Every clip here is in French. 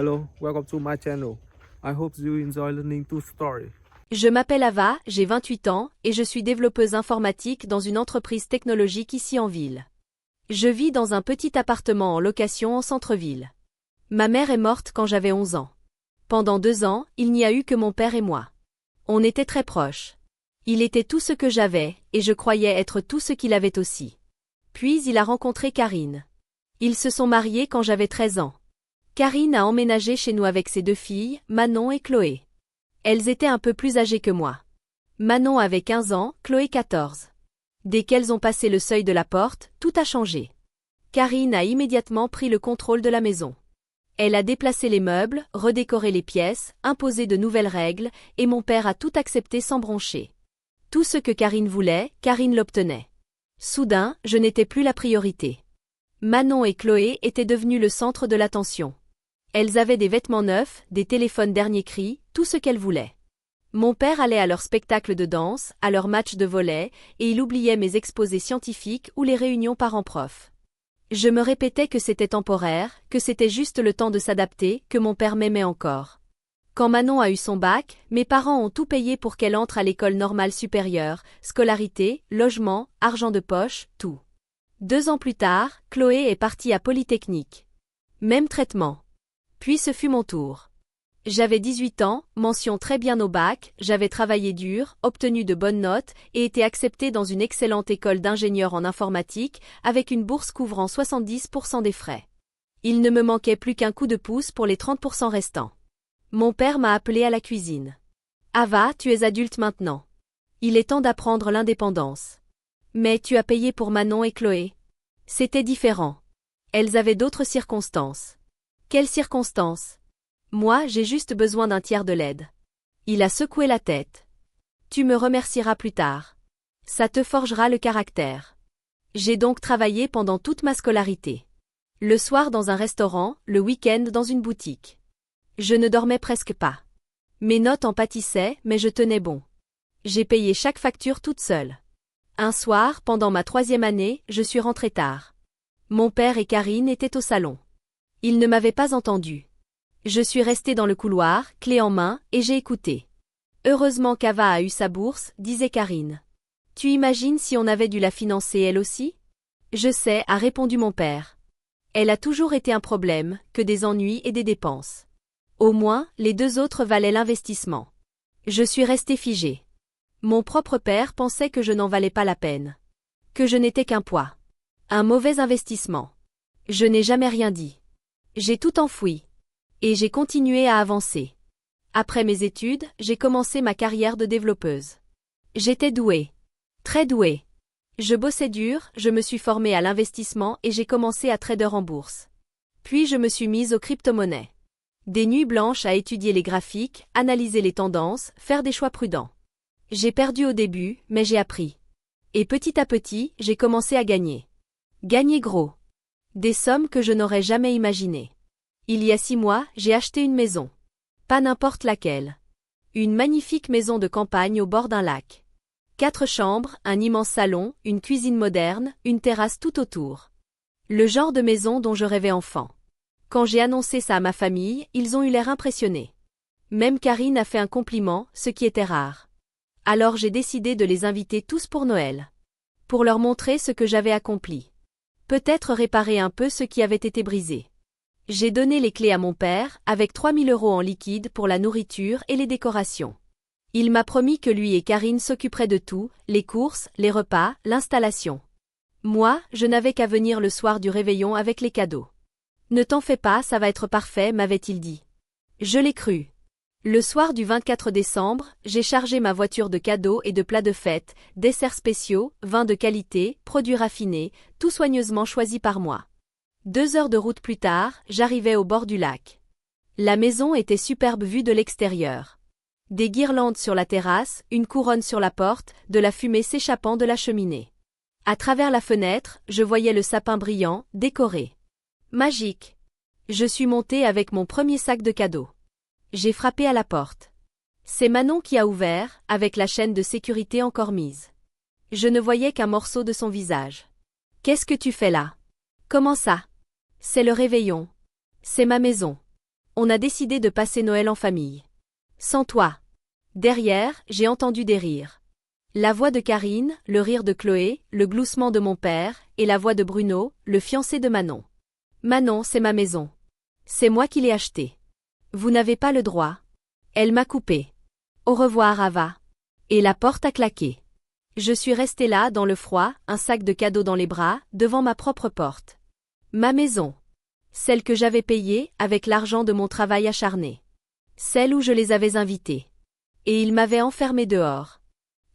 Hello, welcome to my channel. I hope you enjoy listening to story. Je m'appelle Ava, j'ai 28 ans, et je suis développeuse informatique dans une entreprise technologique ici en ville. Je vis dans un petit appartement en location en centre-ville. Ma mère est morte quand j'avais 11 ans. Pendant 2 ans, il n'y a eu que mon père et moi. On était très proches. Il était tout ce que j'avais, et je croyais être tout ce qu'il avait aussi. Puis il a rencontré Karine. Ils se sont mariés quand j'avais 13 ans. Karine a emménagé chez nous avec ses 2 filles, Manon et Chloé. Elles étaient un peu plus âgées que moi. Manon avait 15 ans, Chloé 14. Dès qu'elles ont passé le seuil de la porte, tout a changé. Karine a immédiatement pris le contrôle de la maison. Elle a déplacé les meubles, redécoré les pièces, imposé de nouvelles règles, et mon père a tout accepté sans broncher. Tout ce que Karine voulait, Karine l'obtenait. Soudain, je n'étais plus la priorité. Manon et Chloé étaient devenues le centre de l'attention. Elles avaient des vêtements neufs, des téléphones dernier cri, tout ce qu'elles voulaient. Mon père allait à leurs spectacles de danse, à leurs matchs de volley, et il oubliait mes exposés scientifiques ou les réunions parents-prof. Je me répétais que c'était temporaire, que c'était juste le temps de s'adapter, que mon père m'aimait encore. Quand Manon a eu son bac, mes parents ont tout payé pour qu'elle entre à l'école normale supérieure, scolarité, logement, argent de poche, tout. 2 ans plus tard, Chloé est partie à Polytechnique. Même traitement. Puis ce fut mon tour. J'avais 18 ans, mention très bien au bac, j'avais travaillé dur, obtenu de bonnes notes et été acceptée dans une excellente école d'ingénieur en informatique avec une bourse couvrant 70% des frais. Il ne me manquait plus qu'un coup de pouce pour les 30% restants. Mon père m'a appelé à la cuisine. Ava, tu es adulte maintenant. Il est temps d'apprendre l'indépendance. Mais tu as payé pour Manon et Chloé. C'était différent. Elles avaient d'autres circonstances. Quelles circonstances? Moi, j'ai juste besoin d'un tiers de l'aide. Il a secoué la tête. Tu me remercieras plus tard. Ça te forgera le caractère. J'ai donc travaillé pendant toute ma scolarité. Le soir dans un restaurant, le week-end dans une boutique. Je ne dormais presque pas. Mes notes en pâtissaient, mais je tenais bon. J'ai payé chaque facture toute seule. Un soir, pendant ma 3e année, je suis rentrée tard. Mon père et Karine étaient au salon. Ils ne m'avaient pas entendu. Je suis restée dans le couloir, clé en main, et j'ai écouté. Heureusement qu'Ava a eu sa bourse, disait Karine. Tu imagines si on avait dû la financer elle aussi? Je sais, a répondu mon père. Elle a toujours été un problème, que des ennuis et des dépenses. Au moins, les 2 autres valaient l'investissement. Je suis restée figée. Mon propre père pensait que je n'en valais pas la peine. Que je n'étais qu'un poids. Un mauvais investissement. Je n'ai jamais rien dit. J'ai tout enfoui. Et j'ai continué à avancer. Après mes études, j'ai commencé ma carrière de développeuse. J'étais douée. Très douée. Je bossais dur, je me suis formée à l'investissement et j'ai commencé à trader en bourse. Puis je me suis mise aux crypto-monnaies. Des nuits blanches à étudier les graphiques, analyser les tendances, faire des choix prudents. J'ai perdu au début, mais j'ai appris. Et petit à petit, j'ai commencé à gagner. Gagner gros. Des sommes que je n'aurais jamais imaginées. Il y a 6 mois, j'ai acheté une maison. Pas n'importe laquelle. Une magnifique maison de campagne au bord d'un lac. 4 chambres, un immense salon, une cuisine moderne, une terrasse tout autour. Le genre de maison dont je rêvais enfant. Quand j'ai annoncé ça à ma famille, ils ont eu l'air impressionnés. Même Karine a fait un compliment, ce qui était rare. Alors j'ai décidé de les inviter tous pour Noël. Pour leur montrer ce que j'avais accompli. Peut-être réparer un peu ce qui avait été brisé. J'ai donné les clés à mon père, avec 3 000 € en liquide pour la nourriture et les décorations. Il m'a promis que lui et Karine s'occuperaient de tout, les courses, les repas, l'installation. Moi, je n'avais qu'à venir le soir du réveillon avec les cadeaux. Ne t'en fais pas, ça va être parfait, m'avait-il dit. Je l'ai cru. Le soir du 24 décembre, j'ai chargé ma voiture de cadeaux et de plats de fête, desserts spéciaux, vins de qualité, produits raffinés, tout soigneusement choisi par moi. 2 heures de route plus tard, j'arrivais au bord du lac. La maison était superbe vue de l'extérieur. Des guirlandes sur la terrasse, une couronne sur la porte, de la fumée s'échappant de la cheminée. À travers la fenêtre, je voyais le sapin brillant, décoré. Magique. Je suis montée avec mon premier sac de cadeaux. J'ai frappé à la porte. C'est Manon qui a ouvert, avec la chaîne de sécurité encore mise. Je ne voyais qu'un morceau de son visage. Qu'est-ce que tu fais là? Comment ça? C'est le réveillon. C'est ma maison. On a décidé de passer Noël en famille. Sans toi. Derrière, j'ai entendu des rires. La voix de Karine, le rire de Chloé, le gloussement de mon père, et la voix de Bruno, le fiancé de Manon. Manon, c'est ma maison. C'est moi qui l'ai achetée. Vous n'avez pas le droit. Elle m'a coupé. Au revoir, Ava. Et la porte a claqué. Je suis restée là, dans le froid, un sac de cadeaux dans les bras, devant ma propre porte. Ma maison. Celle que j'avais payée, avec l'argent de mon travail acharné. Celle où je les avais invités. Et ils m'avaient enfermée dehors.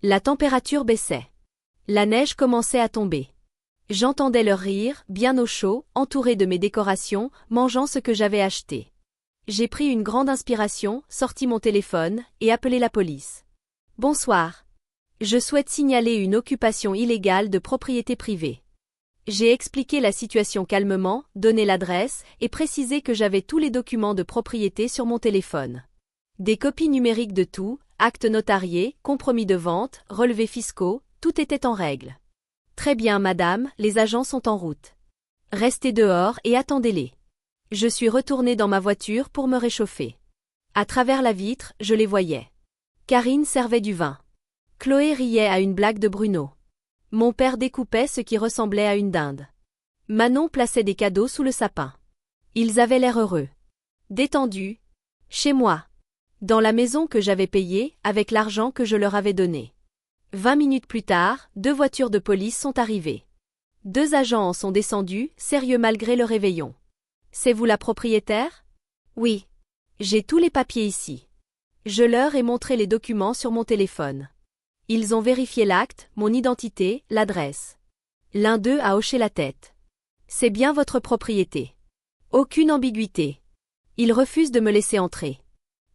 La température baissait. La neige commençait à tomber. J'entendais leur rire, bien au chaud, entouré de mes décorations, mangeant ce que j'avais acheté. J'ai pris une grande inspiration, sorti mon téléphone, et appelé la police. Bonsoir. Je souhaite signaler une occupation illégale de propriété privée. J'ai expliqué la situation calmement, donné l'adresse, et précisé que j'avais tous les documents de propriété sur mon téléphone. Des copies numériques de tout, actes notariés, compromis de vente, relevés fiscaux, tout était en règle. Très bien, madame, les agents sont en route. Restez dehors et attendez-les. Je suis retournée dans ma voiture pour me réchauffer. À travers la vitre, je les voyais. Karine servait du vin. Chloé riait à une blague de Bruno. Mon père découpait ce qui ressemblait à une dinde. Manon plaçait des cadeaux sous le sapin. Ils avaient l'air heureux. Détendus. Chez moi. Dans la maison que j'avais payée, avec l'argent que je leur avais donné. 20 minutes plus tard, 2 voitures de police sont arrivées. 2 agents en sont descendus, sérieux malgré le réveillon. C'est vous la propriétaire? Oui. J'ai tous les papiers ici. Je leur ai montré les documents sur mon téléphone. Ils ont vérifié l'acte, mon identité, l'adresse. L'un d'eux a hoché la tête. C'est bien votre propriété. Aucune ambiguïté. Ils refusent de me laisser entrer.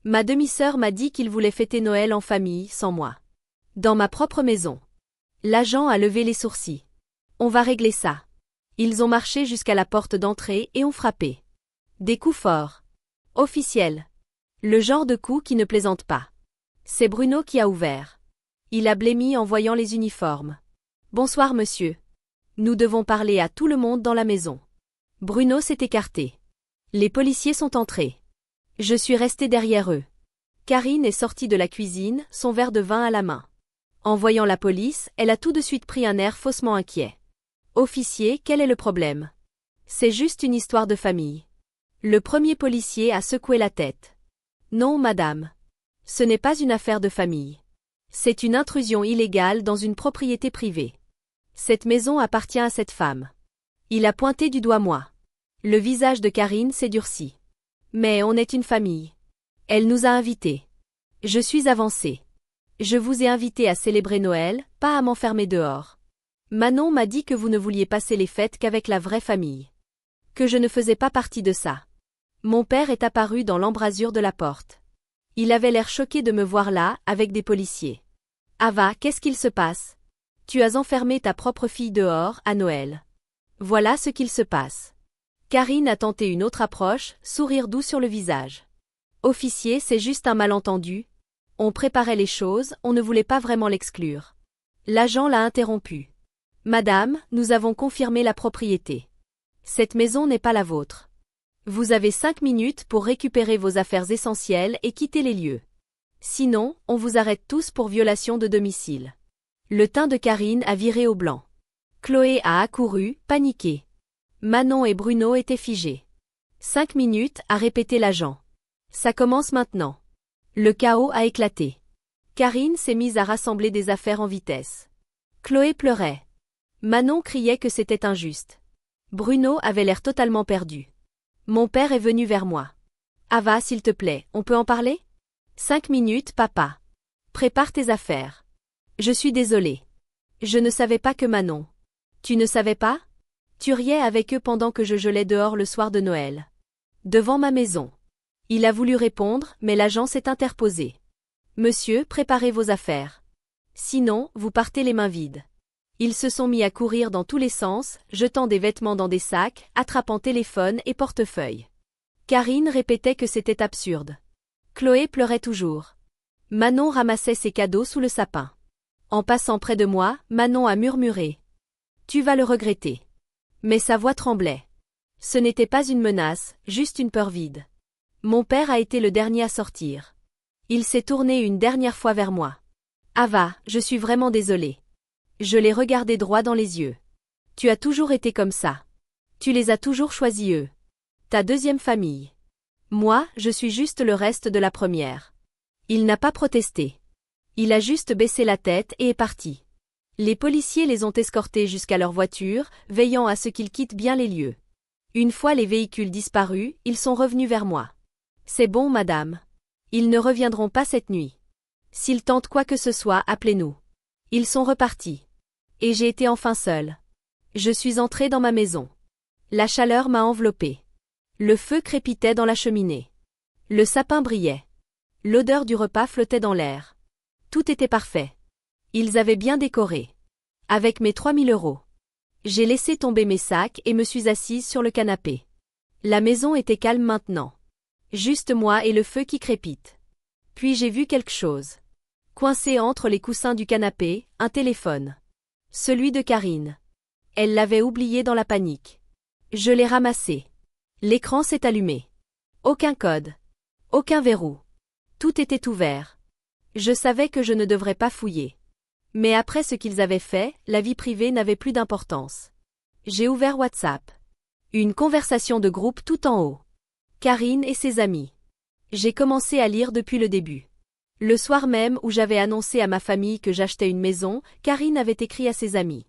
Ma demi-sœur m'a dit qu'il voulait fêter Noël en famille, sans moi. Dans ma propre maison. L'agent a levé les sourcils. On va régler ça. Ils ont marché jusqu'à la porte d'entrée et ont frappé. Des coups forts. Officiels. Le genre de coup qui ne plaisante pas. C'est Bruno qui a ouvert. Il a blêmi en voyant les uniformes. Bonsoir monsieur. Nous devons parler à tout le monde dans la maison. Bruno s'est écarté. Les policiers sont entrés. Je suis restée derrière eux. Karine est sortie de la cuisine, son verre de vin à la main. En voyant la police, elle a tout de suite pris un air faussement inquiet. Officier, quel est le problème? C'est juste une histoire de famille. Le premier policier a secoué la tête. Non, madame. Ce n'est pas une affaire de famille. C'est une intrusion illégale dans une propriété privée. Cette maison appartient à cette femme. Il a pointé du doigt moi. Le visage de Karine s'est durci. Mais on est une famille. Elle nous a invités. Je suis avancée. Je vous ai invité à célébrer Noël, pas à m'enfermer dehors. Manon m'a dit que vous ne vouliez passer les fêtes qu'avec la vraie famille. Que je ne faisais pas partie de ça. Mon père est apparu dans l'embrasure de la porte. Il avait l'air choqué de me voir là, avec des policiers. Ava, qu'est-ce qu'il se passe? Tu as enfermé ta propre fille dehors, à Noël. Voilà ce qu'il se passe. Karine a tenté une autre approche, sourire doux sur le visage. Officier, c'est juste un malentendu. On préparait les choses, on ne voulait pas vraiment l'exclure. L'agent l'a interrompu. Madame, nous avons confirmé la propriété. Cette maison n'est pas la vôtre. Vous avez 5 minutes pour récupérer vos affaires essentielles et quitter les lieux. Sinon, on vous arrête tous pour violation de domicile. Le teint de Karine a viré au blanc. Chloé a accouru, paniquée. Manon et Bruno étaient figés. 5 minutes, a répété l'agent. Ça commence maintenant. Le chaos a éclaté. Karine s'est mise à rassembler des affaires en vitesse. Chloé pleurait. Manon criait que c'était injuste. Bruno avait l'air totalement perdu. Mon père est venu vers moi. Ava, s'il te plaît, on peut en parler? 5 minutes, papa. Prépare tes affaires. Je suis désolée. Je ne savais pas que Manon. Tu ne savais pas? Tu riais avec eux pendant que je gelais dehors le soir de Noël. Devant ma maison. Il a voulu répondre, mais l'agent s'est interposé. Monsieur, préparez vos affaires. Sinon, vous partez les mains vides. Ils se sont mis à courir dans tous les sens, jetant des vêtements dans des sacs, attrapant téléphone et portefeuille. Karine répétait que c'était absurde. Chloé pleurait toujours. Manon ramassait ses cadeaux sous le sapin. En passant près de moi, Manon a murmuré. Tu vas le regretter. Mais sa voix tremblait. Ce n'était pas une menace, juste une peur vide. Mon père a été le dernier à sortir. Il s'est tourné une dernière fois vers moi. Ava, je suis vraiment désolée. Je l'ai regardé droit dans les yeux. Tu as toujours été comme ça. Tu les as toujours choisis eux. Ta deuxième famille. Moi, je suis juste le reste de la première. Il n'a pas protesté. Il a juste baissé la tête et est parti. Les policiers les ont escortés jusqu'à leur voiture, veillant à ce qu'ils quittent bien les lieux. Une fois les véhicules disparus, ils sont revenus vers moi. C'est bon, madame. Ils ne reviendront pas cette nuit. S'ils tentent quoi que ce soit, appelez-nous. Ils sont repartis. Et j'ai été enfin seule. Je suis entrée dans ma maison. La chaleur m'a enveloppée. Le feu crépitait dans la cheminée. Le sapin brillait. L'odeur du repas flottait dans l'air. Tout était parfait. Ils avaient bien décoré. Avec mes 3000 €. J'ai laissé tomber mes sacs et me suis assise sur le canapé. La maison était calme maintenant. Juste moi et le feu qui crépite. Puis j'ai vu quelque chose. Coincé entre les coussins du canapé, un téléphone. Celui de Karine. Elle l'avait oublié dans la panique. Je l'ai ramassé. L'écran s'est allumé. Aucun code. Aucun verrou. Tout était ouvert. Je savais que je ne devrais pas fouiller. Mais après ce qu'ils avaient fait, la vie privée n'avait plus d'importance. J'ai ouvert WhatsApp. Une conversation de groupe tout en haut. Karine et ses amis. J'ai commencé à lire depuis le début. Le soir même où j'avais annoncé à ma famille que j'achetais une maison, Karine avait écrit à ses amis.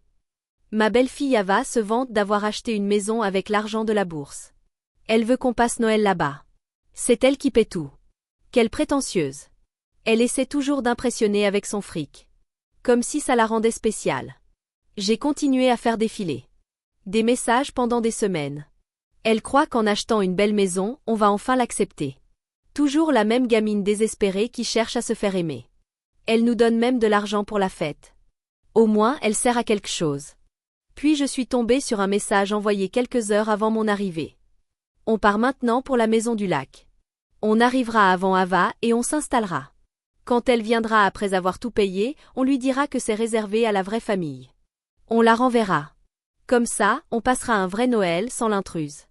Ma belle-fille Ava se vante d'avoir acheté une maison avec l'argent de la bourse. Elle veut qu'on passe Noël là-bas. C'est elle qui paie tout. Quelle prétentieuse. Elle essaie toujours d'impressionner avec son fric. Comme si ça la rendait spéciale. J'ai continué à faire défiler. Des messages pendant des semaines. Elle croit qu'en achetant une belle maison, on va enfin l'accepter. Toujours la même gamine désespérée qui cherche à se faire aimer. Elle nous donne même de l'argent pour la fête. Au moins, elle sert à quelque chose. Puis je suis tombée sur un message envoyé quelques heures avant mon arrivée. On part maintenant pour la maison du lac. On arrivera avant Ava et on s'installera. Quand elle viendra après avoir tout payé, on lui dira que c'est réservé à la vraie famille. On la renverra. Comme ça, on passera un vrai Noël sans l'intruse.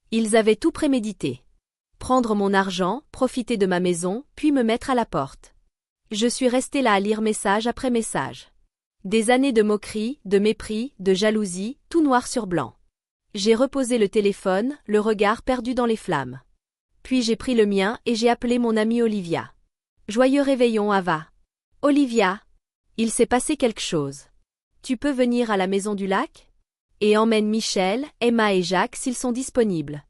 Ils avaient tout prémédité. Prendre mon argent, profiter de ma maison, puis me mettre à la porte. Je suis restée là à lire message après message. Des années de moquerie, de mépris, de jalousie, tout noir sur blanc. J'ai reposé le téléphone, le regard perdu dans les flammes. Puis j'ai pris le mien et j'ai appelé mon amie Olivia. Joyeux réveillon, Ava. Olivia. Il s'est passé quelque chose. Tu peux venir à la maison du lac? Et emmène Michel, Emma et Jacques s'ils sont disponibles.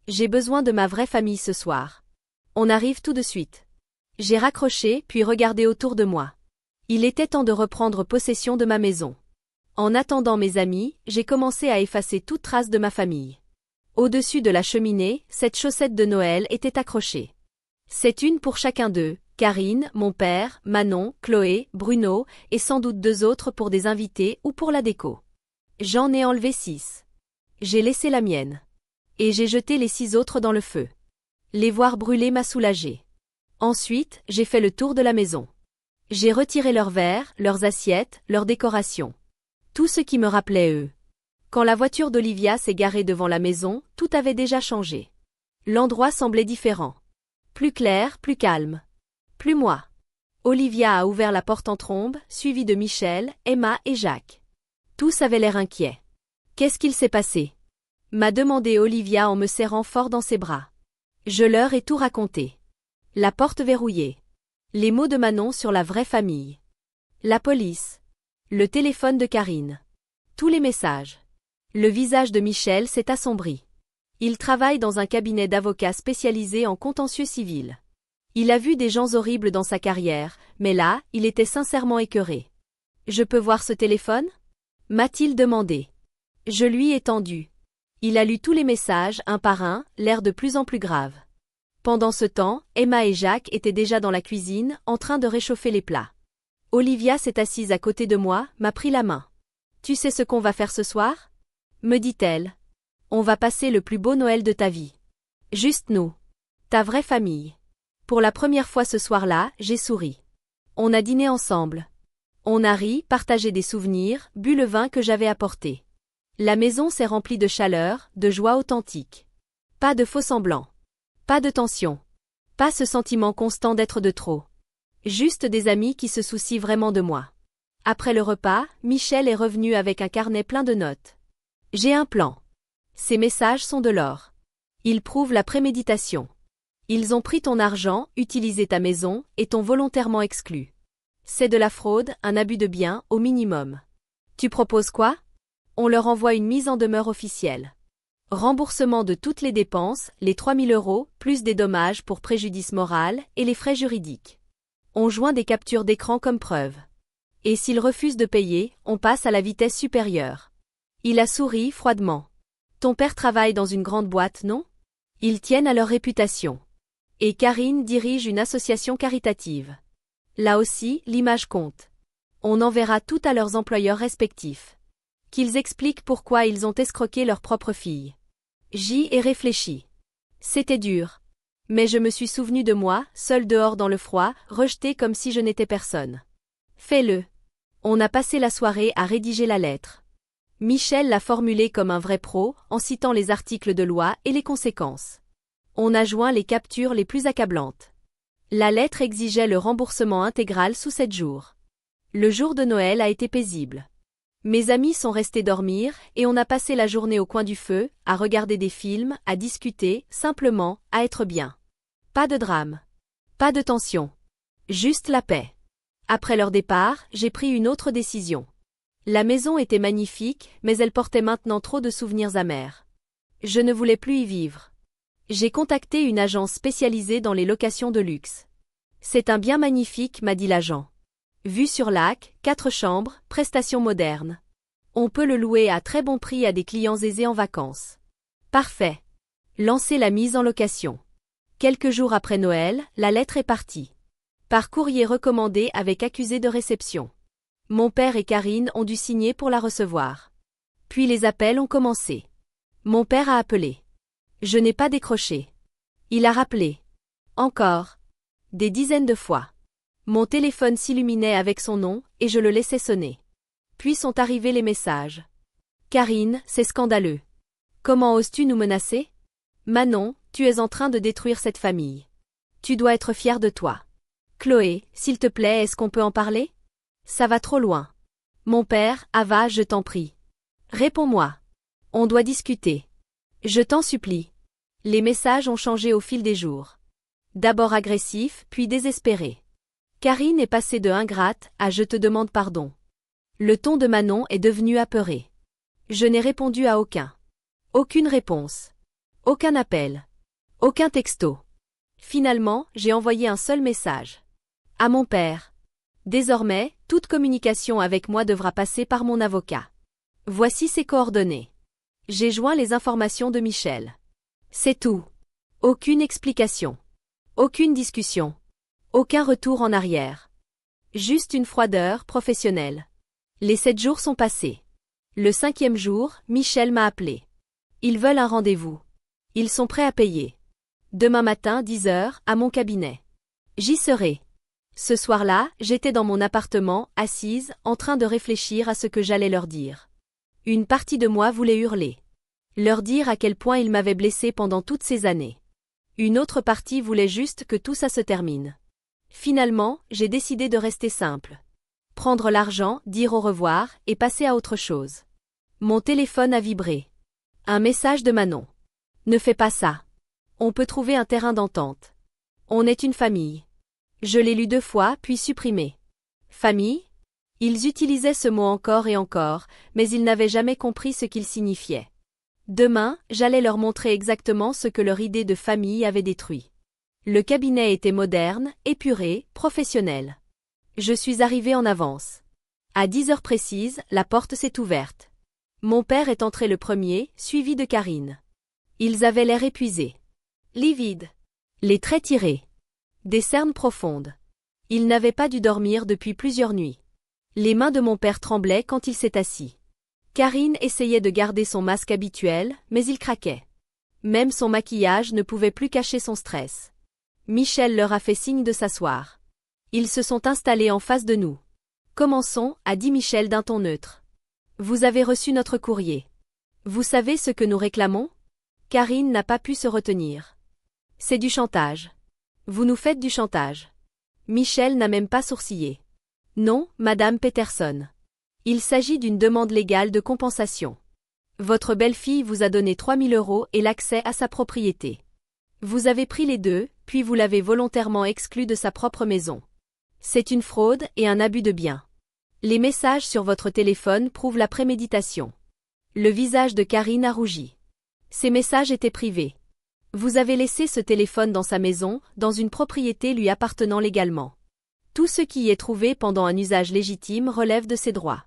J'ai besoin de ma vraie famille ce soir. On arrive tout de suite. J'ai raccroché puis regardé autour de moi. Il était temps de reprendre possession de ma maison. En attendant mes amis, j'ai commencé à effacer toute trace de ma famille. Au-dessus de la cheminée, cette chaussette de Noël était accrochée. C'est une pour chacun d'eux, Karine, mon père, Manon, Chloé, Bruno, et sans doute 2 autres pour des invités ou pour la déco. J'en ai enlevé 6. J'ai laissé la mienne. Et j'ai jeté les 6 autres dans le feu. Les voir brûler m'a soulagée. Ensuite, j'ai fait le tour de la maison. J'ai retiré leurs verres, leurs assiettes, leurs décorations. Tout ce qui me rappelait eux. Quand la voiture d'Olivia s'est garée devant la maison, tout avait déjà changé. L'endroit semblait différent. Plus clair, plus calme. Plus moi. Olivia a ouvert la porte en trombe, suivie de Michel, Emma et Jacques. Tous avaient l'air inquiets. Qu'est-ce qu'il s'est passé? M'a demandé Olivia en me serrant fort dans ses bras. Je leur ai tout raconté. La porte verrouillée. Les mots de Manon sur la vraie famille. La police. Le téléphone de Karine. Tous les messages. Le visage de Michel s'est assombri. Il travaille dans un cabinet d'avocats spécialisé en contentieux civil. Il a vu des gens horribles dans sa carrière, mais là, il était sincèrement écœuré. Je peux voir ce téléphone? M'a-t-il demandé. Je lui ai tendu. Il a lu tous les messages, un par un, l'air de plus en plus grave. Pendant ce temps, Emma et Jacques étaient déjà dans la cuisine, en train de réchauffer les plats. Olivia s'est assise à côté de moi, m'a pris la main. Tu sais ce qu'on va faire ce soir? Me dit-elle. On va passer le plus beau Noël de ta vie. Juste nous. Ta vraie famille. Pour la première fois ce soir-là, j'ai souri. On a dîné ensemble. On a ri, partagé des souvenirs, bu le vin que j'avais apporté. La maison s'est remplie de chaleur, de joie authentique. Pas de faux semblants. Pas de tension. Pas ce sentiment constant d'être de trop. Juste des amis qui se soucient vraiment de moi. Après le repas, Michel est revenu avec un carnet plein de notes. J'ai un plan. Ces messages sont de l'or. Ils prouvent la préméditation. Ils ont pris ton argent, utilisé ta maison, et t'ont volontairement exclu. C'est de la fraude, un abus de biens, au minimum. Tu proposes quoi? On leur envoie une mise en demeure officielle. Remboursement de toutes les dépenses, les 3 000 €, plus des dommages pour préjudice moral, et les frais juridiques. On joint des captures d'écran comme preuve. Et s'ils refusent de payer, on passe à la vitesse supérieure. Il a souri froidement. Ton père travaille dans une grande boîte, non? Ils tiennent à leur réputation. Et Karine dirige une association caritative. Là aussi, l'image compte. On enverra tout à leurs employeurs respectifs. Qu'ils expliquent pourquoi ils ont escroqué leur propre fille. J'y ai réfléchi. C'était dur. Mais je me suis souvenu de moi, seul dehors dans le froid, rejeté comme si je n'étais personne. Fais-le. On a passé la soirée à rédiger la lettre. Michel l'a formulée comme un vrai pro, en citant les articles de loi et les conséquences. On a joint les captures les plus accablantes. La lettre exigeait le remboursement intégral sous 7 jours. Le jour de Noël a été paisible. Mes amis sont restés dormir, et on a passé la journée au coin du feu, à regarder des films, à discuter, simplement, à être bien. Pas de drame. Pas de tension. Juste la paix. Après leur départ, j'ai pris une autre décision. La maison était magnifique, mais elle portait maintenant trop de souvenirs amers. Je ne voulais plus y vivre. J'ai contacté une agence spécialisée dans les locations de luxe. C'est un bien magnifique, m'a dit l'agent. Vue sur lac, 4 chambres, prestations modernes. On peut le louer à très bon prix à des clients aisés en vacances. Parfait. Lancez la mise en location. Quelques jours après Noël, la lettre est partie. Par courrier recommandé avec accusé de réception. Mon père et Karine ont dû signer pour la recevoir. Puis les appels ont commencé. Mon père a appelé. Je n'ai pas décroché. Il a rappelé. Encore. Des dizaines de fois. Mon téléphone s'illuminait avec son nom, et je le laissais sonner. Puis sont arrivés les messages. Karine, c'est scandaleux. Comment oses-tu nous menacer? Manon, tu es en train de détruire cette famille. Tu dois être fière de toi. Chloé, s'il te plaît, est-ce qu'on peut en parler? Ça va trop loin. Mon père, Ava, je t'en prie. Réponds-moi. On doit discuter. Je t'en supplie. Les messages ont changé au fil des jours. D'abord agressifs, puis désespérés. Karine est passée de ingrate à je te demande pardon. Le ton de Manon est devenu apeuré. Je n'ai répondu à aucun. Aucune réponse. Aucun appel. Aucun texto. Finalement, j'ai envoyé un seul message. À mon père. Désormais, toute communication avec moi devra passer par mon avocat. Voici ses coordonnées. J'ai joint les informations de Michel. C'est tout. Aucune explication. Aucune discussion. Aucun retour en arrière. Juste une froideur professionnelle. Les 7 jours sont passés. Le 5e jour, Michel m'a appelé. Ils veulent un rendez-vous. Ils sont prêts à payer. Demain matin, 10 h, à mon cabinet. J'y serai. Ce soir-là, j'étais dans mon appartement, assise, en train de réfléchir à ce que j'allais leur dire. Une partie de moi voulait hurler. Leur dire à quel point ils m'avaient blessée pendant toutes ces années. Une autre partie voulait juste que tout ça se termine. Finalement, j'ai décidé de rester simple. Prendre l'argent, dire au revoir, et passer à autre chose. Mon téléphone a vibré. Un message de Manon. Ne fais pas ça. On peut trouver un terrain d'entente. On est une famille. Je l'ai lu 2 fois, puis supprimé. Famille? Ils utilisaient ce mot encore et encore, mais ils n'avaient jamais compris ce qu'il signifiait. Demain, j'allais leur montrer exactement ce que leur idée de famille avait détruit. Le cabinet était moderne, épuré, professionnel. Je suis arrivée en avance. À 10 h précises, la porte s'est ouverte. Mon père est entré le premier, suivi de Karine. Ils avaient l'air épuisés. Livides. Les traits tirés. Des cernes profondes. Ils n'avaient pas dû dormir depuis plusieurs nuits. Les mains de mon père tremblaient quand il s'est assis. Karine essayait de garder son masque habituel, mais il craquait. Même son maquillage ne pouvait plus cacher son stress. Michel leur a fait signe de s'asseoir. Ils se sont installés en face de nous. Commençons, a dit Michel d'un ton neutre. Vous avez reçu notre courrier. Vous savez ce que nous réclamons? Karine n'a pas pu se retenir. C'est du chantage. Vous nous faites du chantage. Michel n'a même pas sourcillé. Non, Madame Peterson. Il s'agit d'une demande légale de compensation. Votre belle-fille vous a donné 3 000 € et l'accès à sa propriété. Vous avez pris les deux, puis vous l'avez volontairement exclue de sa propre maison. C'est une fraude et un abus de biens. Les messages sur votre téléphone prouvent la préméditation. Le visage de Karine a rougi. Ces messages étaient privés. Vous avez laissé ce téléphone dans sa maison, dans une propriété lui appartenant légalement. Tout ce qui y est trouvé pendant un usage légitime relève de ses droits.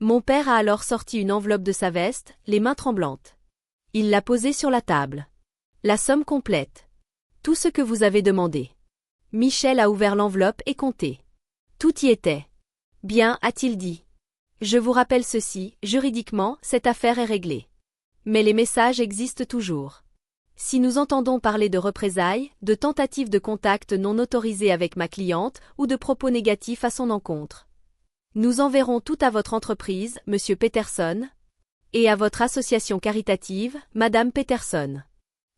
Mon père a alors sorti une enveloppe de sa veste, les mains tremblantes. Il l'a posée sur la table. La somme complète. Tout ce que vous avez demandé. Michel a ouvert l'enveloppe et compté. Tout y était. Bien, a-t-il dit. Je vous rappelle ceci, juridiquement, cette affaire est réglée. Mais les messages existent toujours. Si nous entendons parler de représailles, de tentatives de contact non autorisées avec ma cliente ou de propos négatifs à son encontre, nous enverrons tout à votre entreprise, Monsieur Peterson, et à votre association caritative, Madame Peterson.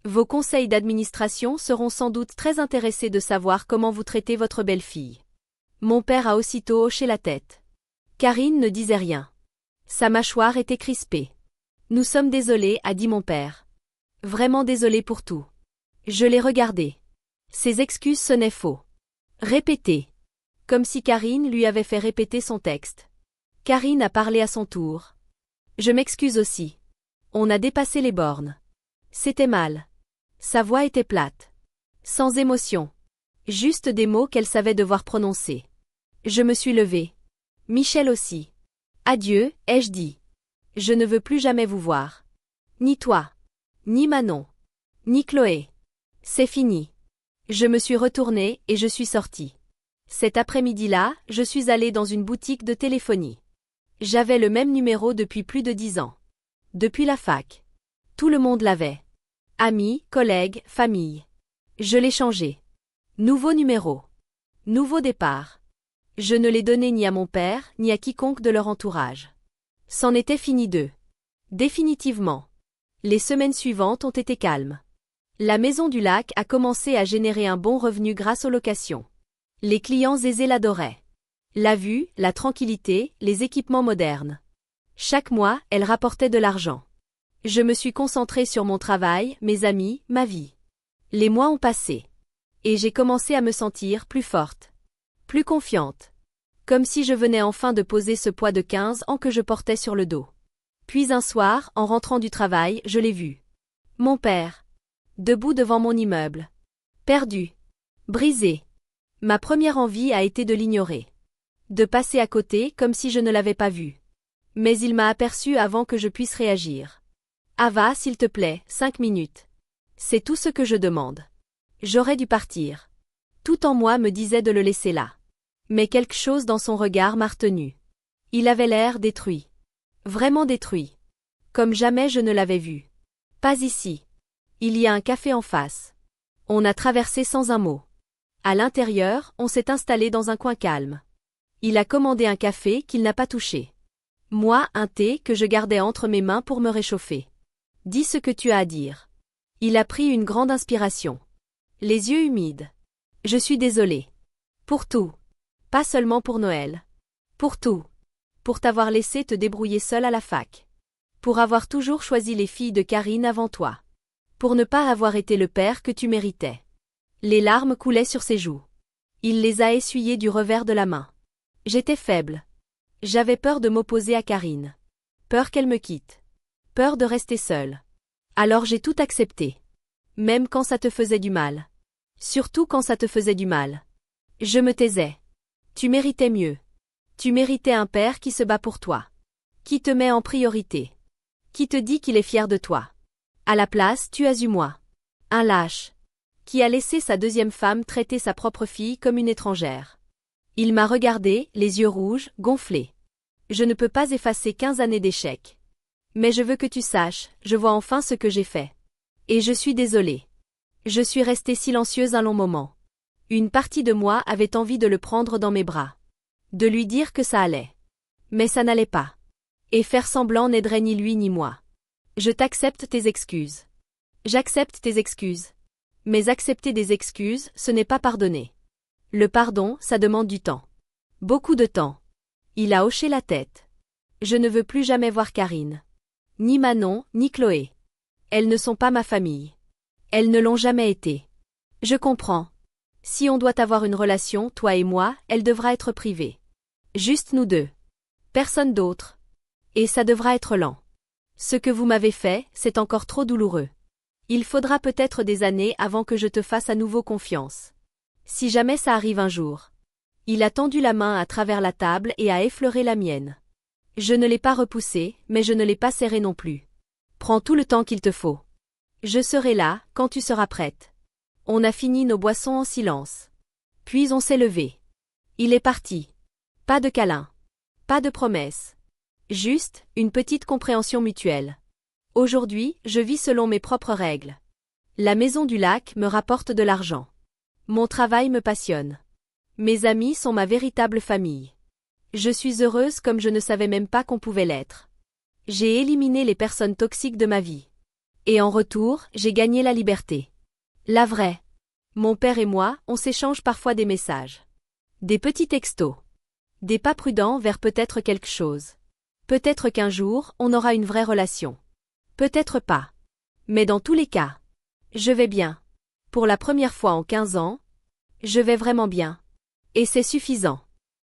Vos conseils d'administration seront sans doute très intéressés de savoir comment vous traitez votre belle-fille. Mon père a aussitôt hoché la tête. Karine ne disait rien. Sa mâchoire était crispée. Nous sommes désolés, a dit mon père. Vraiment désolé pour tout. Je l'ai regardé. Ses excuses sonnaient faux. Répétez. Comme si Karine lui avait fait répéter son texte. Karine a parlé à son tour. Je m'excuse aussi. On a dépassé les bornes. C'était mal. Sa voix était plate. Sans émotion. Juste des mots qu'elle savait devoir prononcer. Je me suis levée. Michel aussi. Adieu, ai-je dit. Je ne veux plus jamais vous voir. Ni toi. Ni Manon. Ni Chloé. C'est fini. Je me suis retournée et je suis sortie. Cet après-midi-là, je suis allée dans une boutique de téléphonie. J'avais le même numéro depuis plus de 10 ans. Depuis la fac. Tout le monde l'avait. Amis, collègues, famille. Je l'ai changé. Nouveau numéro. Nouveau départ. Je ne l'ai donné ni à mon père, ni à quiconque de leur entourage. C'en était fini d'eux. Définitivement. Les semaines suivantes ont été calmes. La Maison du Lac a commencé à générer un bon revenu grâce aux locations. Les clients aisés l'adoraient. La vue, la tranquillité, les équipements modernes. Chaque mois, elle rapportait de l'argent. Je me suis concentrée sur mon travail, mes amis, ma vie. Les mois ont passé. Et j'ai commencé à me sentir plus forte. Plus confiante. Comme si je venais enfin de poser ce poids de 15 ans que je portais sur le dos. Puis un soir, en rentrant du travail, je l'ai vu. Mon père. Debout devant mon immeuble. Perdu. Brisé. Ma première envie a été de l'ignorer. De passer à côté comme si je ne l'avais pas vu. Mais il m'a aperçu avant que je puisse réagir. Ava, s'il te plaît, 5 minutes. C'est tout ce que je demande. J'aurais dû partir. Tout en moi me disait de le laisser là. Mais quelque chose dans son regard m'a retenu. Il avait l'air détruit. Vraiment détruit. Comme jamais je ne l'avais vu. Pas ici. Il y a un café en face. On a traversé sans un mot. À l'intérieur, on s'est installé dans un coin calme. Il a commandé un café qu'il n'a pas touché. Moi, un thé que je gardais entre mes mains pour me réchauffer. Dis ce que tu as à dire. Il a pris une grande inspiration. Les yeux humides. Je suis désolée. Pour tout. Pas seulement pour Noël. Pour tout. Pour t'avoir laissé te débrouiller seule à la fac. Pour avoir toujours choisi les filles de Karine avant toi. Pour ne pas avoir été le père que tu méritais. Les larmes coulaient sur ses joues. Il les a essuyées du revers de la main. J'étais faible. J'avais peur de m'opposer à Karine. Peur qu'elle me quitte. Peur de rester seule. Alors j'ai tout accepté. Même quand ça te faisait du mal. Surtout quand ça te faisait du mal. Je me taisais. Tu méritais mieux. Tu méritais un père qui se bat pour toi. Qui te met en priorité. Qui te dit qu'il est fier de toi. À la place, tu as eu moi. Un lâche. Qui a laissé sa deuxième femme traiter sa propre fille comme une étrangère. Il m'a regardé, les yeux rouges, gonflés. Je ne peux pas effacer 15 années d'échecs. Mais je veux que tu saches, je vois enfin ce que j'ai fait. Et je suis désolée. Je suis restée silencieuse un long moment. Une partie de moi avait envie de le prendre dans mes bras. De lui dire que ça allait. Mais ça n'allait pas. Et faire semblant n'aiderait ni lui ni moi. Je t'accepte tes excuses. J'accepte tes excuses. Mais accepter des excuses, ce n'est pas pardonner. Le pardon, ça demande du temps. Beaucoup de temps. Il a hoché la tête. Je ne veux plus jamais voir Karine. Ni Manon, ni Chloé. Elles ne sont pas ma famille. Elles ne l'ont jamais été. Je comprends. Si on doit avoir une relation, toi et moi, elle devra être privée. Juste nous deux. Personne d'autre. Et ça devra être lent. Ce que vous m'avez fait, c'est encore trop douloureux. Il faudra peut-être des années avant que je te fasse à nouveau confiance. Si jamais ça arrive un jour. Il a tendu la main à travers la table et a effleuré la mienne. Je ne l'ai pas repoussé, mais je ne l'ai pas serré non plus. Prends tout le temps qu'il te faut. Je serai là, quand tu seras prête. On a fini nos boissons en silence. Puis on s'est levé. Il est parti. Pas de câlin. Pas de promesses. Juste, une petite compréhension mutuelle. Aujourd'hui, je vis selon mes propres règles. La maison du lac me rapporte de l'argent. Mon travail me passionne. Mes amis sont ma véritable famille. Je suis heureuse comme je ne savais même pas qu'on pouvait l'être. J'ai éliminé les personnes toxiques de ma vie. Et en retour, j'ai gagné la liberté. La vraie. Mon père et moi, on s'échange parfois des messages. Des petits textos. Des pas prudents vers peut-être quelque chose. Peut-être qu'un jour, on aura une vraie relation. Peut-être pas. Mais dans tous les cas, je vais bien. Pour la première fois en 15 ans, je vais vraiment bien. Et c'est suffisant.